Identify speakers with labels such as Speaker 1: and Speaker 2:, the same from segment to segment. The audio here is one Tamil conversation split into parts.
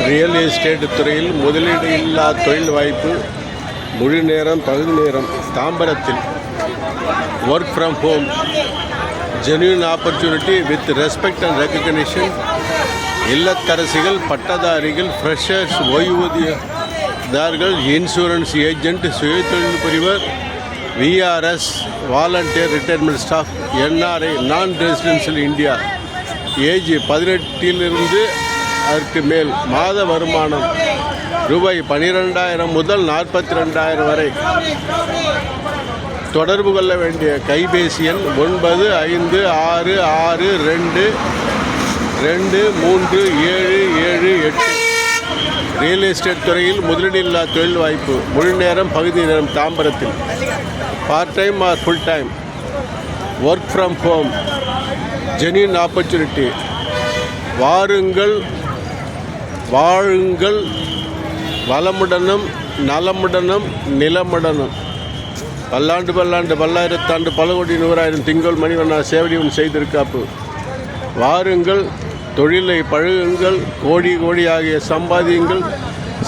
Speaker 1: ரியல் எஸ்டேட் துறையில் முதலீடு இல்லா தொழில் வாய்ப்பு முழு நேரம் பகுதி நேரம் தாம்பரத்தில் work from home genuine opportunity with respect and recognition. இல்லத்தரசிகள், பட்டதாரிகள், ஃப்ரெஷர்ஸ், ஓய்வூதியதாரர்கள், இன்சூரன்ஸ் ஏஜென்ட், சுயதொழில் புரிவர், VRS, voluntary retirement staff, NRI, non residential India, age 18 அதற்கு மேல், மாத வருமானம் ரூபாய் 12,000 முதல் 42,000 வரை. தொடர்பு கொள்ள வேண்டிய கைபேசி எண் 9562623778. ரியல் எஸ்டேட் துறையில் முதலீடில்லா தொழில் வாய்ப்பு முழு நேரம் பகுதி நேரம் தாம்பரத்தில். Part time or full time. Work from home genuine opportunity. வாருங்கள், வாழுங்கள், வளமுடனும் நலமுடனும் நிலமுடனும். பல்லாண்டு பல்லாண்டு பல்லாயிரத்தாண்டு பல கோடி 100,000 திங்கள் மணிவண்ணா சேவடிவன் செய்திருக்காப்பு. வாருங்கள், தொழிலை பழகுங்கள், கோடி கோடியாகிய சம்பாதியுங்கள்.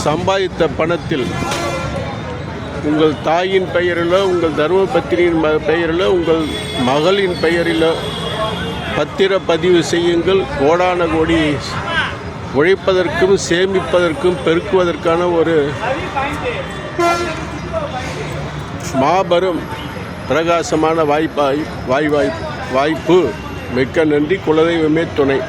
Speaker 1: சம்பாதித்த பணத்தில் உங்கள் தாயின் பெயரிலோ, உங்கள் தர்மபத்திரியின் பெயரிலோ, உங்கள் மகளின் பெயரிலோ பத்திரப்பதிவு செய்யுங்கள். கோடான கோடி உழைப்பதற்கும் சேமிப்பதற்கும் பெருக்குவதற்கான ஒரு மாபெரும் பிரகாசமான வாய்ப்பு. மிக்க நன்றி. குலதெய்வமே துணை.